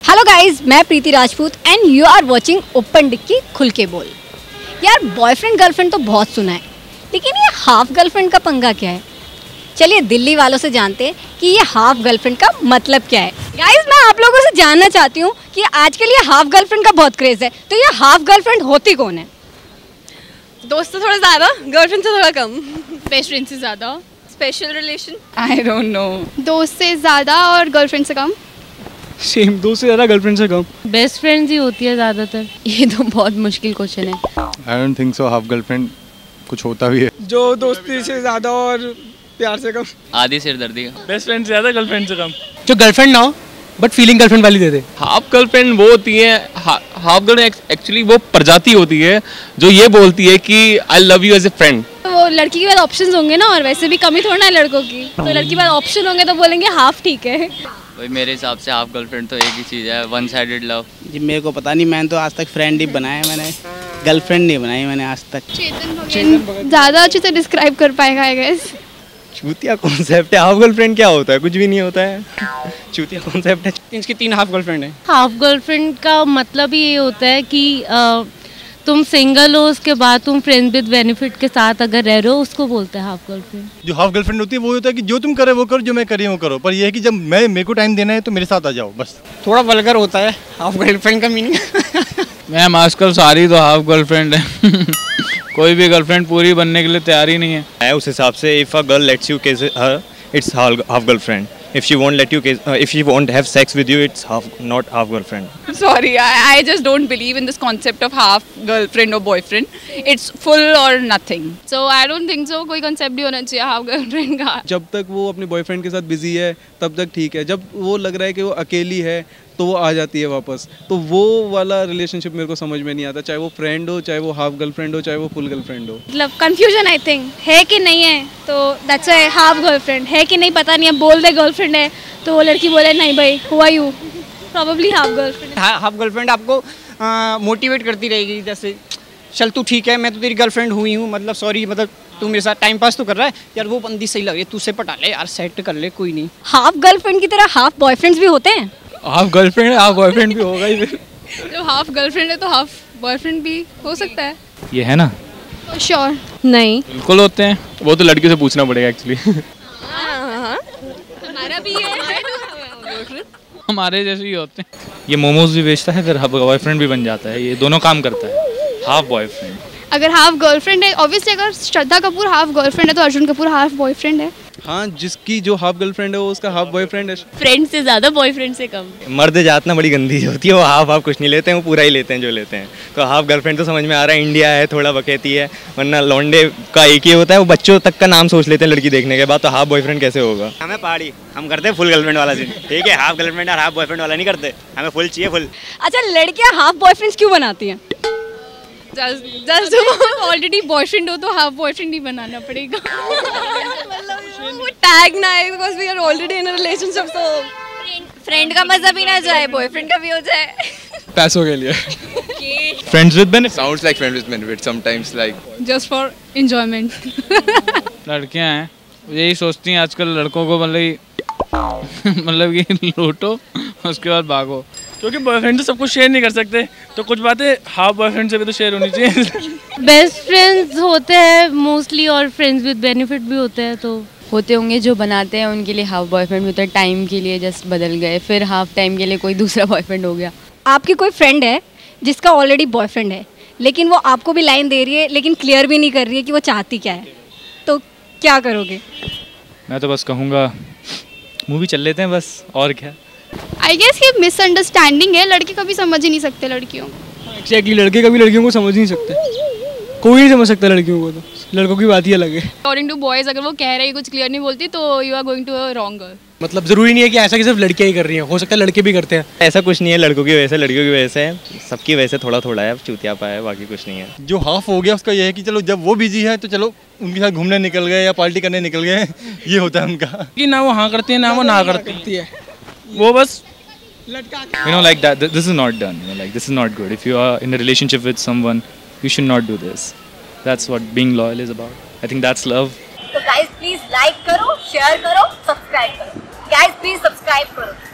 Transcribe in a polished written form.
Hello guys, मैं Preeti Rajput and you are watching open डिक्की खुल के बोल। यार बॉयफ्रेंड गर्लफ्रेंड तो बहुत सुना है, लेकिन ये हाफ गर्लफ्रेंड का पंगा क्या है? चलिए दिल्ली वालों से जानते हैं कि ये हाफ गर्लफ्रेंड का मतलब क्या है। गाइस मैं आप लोगों से जानना चाहती हूँ कि आजकल ये हाफ गर्लफ्रेंड का बहुत क्रेज है, तो ये हाफ गर्लफ्रेंड होती कौन है? दोस्त से थोड़ा ज़्यादा, गर्लफ्रेंड से थोड़ा कम। बेस्ट फ्रेंड से ज़्यादा, special relation. I don't know. दोस्त से ज़्यादा और गर्लफ्रेंड से कम। सेम, दोस्त से ज़्यादा गर्लफ्रेंड से कम। बेस्ट फ्रेंड्स ही होती है ज़्यादातर। ये तो बहुत मुश्किल क्वेश्चन है। I don't think so half girlfriend कुछ होता भी है। जो दोस्ती से ज़्यादा और प्यार से कम। आधी सिरदर्दी। बेस्ट फ्रेंड से ज़्यादा गर्लफ्रेंड से कम। जो गर्लफ्रेंड ना हो बट फीलिंग गर्लफ्रेंड वाली दे दे। हाफ गर्लफ्रेंड वो होती है, हाफ गर्लफ्रेंड एक्चुअली वो प्रजाति होती है जो ये बोलती है कि I love you as a friend. वो लड़की के पास ऑप्शंस होंगे ना, और वैसे भी कमी थोड़ा ना है लड़कों की, तो लड़की के पास ऑप्शन होंगे तो बोलेंगे हाफ ठीक है। भाई मेरे हिसाब से हाफ गर्लफ्रेंड तो एक ही चीज़ है, वन साइडेड लव। जी मेरे को पता नहीं, मैंने तो आज तक फ्रेंड ही बनाया है, मैंने गर्लफ्रेंड नहीं बनाई मैंने आज तक। चेतन ज़्यादा अच्छे से डिस्क्राइब कर पाएगा आई गेस। चूतिया कॉन्सेप्ट है, हाफ गर्लफ्रेंड क्या होता है? कुछ भी नहीं होता है, चूतिया कॉन्सेप्ट है। इसकी 3 हाफ गर्लफ्रेंड है। हाफ गर्लफ्रेंड का मतलब ही ये होता है कि तुम सिंगल हो, उसके बाद तुम फ्रेंड विद बेनिफिट के साथ अगर रह रहे हो, उसको बोलते हैं हाफ गर्लफ्रेंड। जो हाफ गर्लफ्रेंड होती है वो होता है कि जो तुम करे वो करो, जो मैं करी वो करो, पर ये है कि जब मेरे को टाइम देना है तो मेरे साथ आ जाओ बस। थोड़ा वल्गर होता है हाफ गर्लफ्रेंड का मीनिंग। मैम आजकल सारी तो हाफ गर्लफ्रेंड है। कोई भी गर्लफ्रेंड पूरी बनने के लिए तैयार ही नहीं है। उस हिसाब से if a girl lets you kiss her, it's half girlfriend. If she won't let you kiss, if she won't have sex with you, it's not half girlfriend. Sorry, I just don't believe in this concept of half girlfriend or boyfriend. It's full or nothing. So I don't think so. कोई concept भी होना चाहिए half girlfriend का। जब तक वो अपने boyfriend के साथ बिजी है तब तक ठीक है, जब वो लग रहा है कि वो अकेली है तो वो आ जाती है वापस, तो वो वाला रिलेशनशिप मेरे को समझ में नहीं आता, चाहे वो फ्रेंड हो, चाहे वो हाफ गर्लफ्रेंड हो, चाहे वो फुल गर्लफ्रेंड हो। मतलब कंफ्यूजन आई थिंक है कि नहीं है, तो दैट्स व्हाई हाफ गर्लफ्रेंड है कि नहीं पता नहीं है। बोल दे गर्लफ्रेंड है तो वो लड़की बोले नहीं भाई who are you, probably half girlfriend. Half girlfriend आपको मोटिवेट करती रहेगी, जैसे चल तू ठीक है, मैं तो तेरी गर्लफ्रेंड हुई हूँ, मतलब सॉरी, मतलब तू मेरे साथ टाइम पास तो कर रहा है यार, वो बंदी सही लग रही है, तू से पटा ले यार, सेट कर ले, कोई नहीं। हाफ गर्लफ्रेंड की तरह हाफ बॉयफ्रेंड्स भी होते हैं। हाफ गर्लफ्रेंड है, हाफ बॉयफ्रेंड भी होगा ही फिर। जो हाफ गर्लफ्रेंड है तो हाफ बॉयफ्रेंड भी हो सकता है। ये है ना, श्योर नहीं बिल्कुल होते हैं। वो तो लड़की से पूछना पड़ेगा एक्चुअली। हमारा भी है। हमारे जैसे ही होते हैं। ये मोमोज भी बेचता है, फिर बॉयफ्रेंड भी बन जाता है, ये दोनों काम करता है। हाफ बॉयफ्रेंड अगर हाफ गर्लफ्रेंड है, ऑब्वियसली अगर श्रद्धा कपूर हाफ गर्लफ्रेंड है तो अर्जुन कपूर हाफ बॉयफ्रेंड है। हाँ, जिसकी जो हाफ गर्लफ्रेंड है वो उसका हाफ बॉयफ्रेंड है। फ्रेंड से ज़्यादा बॉयफ्रेंड से कम। मर्द जात ना बड़ी गंदी होती है, वो हाफ कुछ नहीं लेते हैं, वो पूरा ही लेते हैं जो लेते हैं। तो हाफ गर्लफ्रेंड तो समझ में आ रहा है, इंडिया है, थोड़ा बकेती है, वरना लौंडे का एक ही होता है, वो बच्चों तक का नाम सोच लेते हैं लड़की देखने के बाद, तो हाफ बॉयफ्रेंड कैसे होगा? हमें पहाड़ी, हम करते हैं फुल गर्लफ्रेंड वाला सीन, ठीक है? हाफ गर्लफ्रेंड और हाफ बॉयफ्रेंड वाला नहीं करते, हमें फुल चाहिए, फुल। अच्छा, लड़कियां हाफ बॉयफ्रेंड्स क्यों बनाती हैं? जस्ट ऑलरेडी बॉयफ्रेंड हो तो हाफ बॉयफ्रेंड ही बनाना पड़ेगा। वो टैग ना है, because we are already in a relationship, तो फ्रेंड का मजा भी ना जाए, बॉयफ्रेंड का भी हो जाए। पैसों के लिए। Friends with benefit. Sounds like friends with benefit sometimes, like just for enjoyment. लड़कियां हैं यही सोचती हैं आजकल लड़कों को, मतलब कि लूटो उसके बाद भागो, क्योंकि बॉयफ्रेंड तो सब कुछ शेयर नहीं कर सकते, तो कुछ बातें हाफ बॉयफ्रेंड से भी तो शेयर होनी चाहिए। बेस्ट फ्रेंड्स होते हैं मोस्टली, और फ्रेंड्स विद बेनिफिट भी होते हैं, तो होते होंगे जो बनाते हैं उनके लिए हाफ बॉयफ्रेंड होता है, टाइम के लिए जस्ट बदल गए, फिर हाफ टाइम के लिए कोई दूसरा बॉयफ्रेंड हो गया। आपकी कोई फ्रेंड है जिसका ऑलरेडी बॉयफ्रेंड है, लेकिन वो आपको भी लाइन दे रही है, लेकिन क्लियर भी नहीं कर रही है कि वो चाहती क्या है, तो क्या करोगे? मैं तो बस कहूँगा मूवी चल लेते हैं बस, और क्या। आई गेस ये मिसअंडरस्टैंडिंग है, लड़के कभी समझ ही नहीं सकते लड़कियों को। एक्जैक्टली, लड़के कभी लड़कियों को समझ नहीं सकते, कोई नहीं समझ सकता लड़कियों को, तो लड़कों की बात ही अलग है। अकॉर्डिंग टू बॉयज, अगर वो कह रही है कुछ क्लियर नहीं बोलती तो you are going to a wrong girl. मतलब जरूरी नहीं है कि ऐसा कि सिर्फ लड़कियां ही कर रही हैं, हो सकता है लड़के भी करते हैं। ऐसा कुछ नहीं है, लड़कों की वजह से, लड़कियों की वजह से, सबकी वजह से थोड़ा थोड़ा है, चूतियापा है, बाकी कुछ नहीं है। जो हाफ हो गया उसका ये है कि चलो जब वो बिजी है तो चलो उनके साथ घूमने निकल गए या पार्टी करने निकल गए, ये होता है उनका। कि ना वो हाँ करती है ना वो ना करती है, वो बस You know, like that. This is not done. You know, like this is not good. If you are in a relationship with someone, you should not do this. That's what being loyal is about. I think that's love. तो guys please like करो, share करो, subscribe करो। Guys please subscribe करो।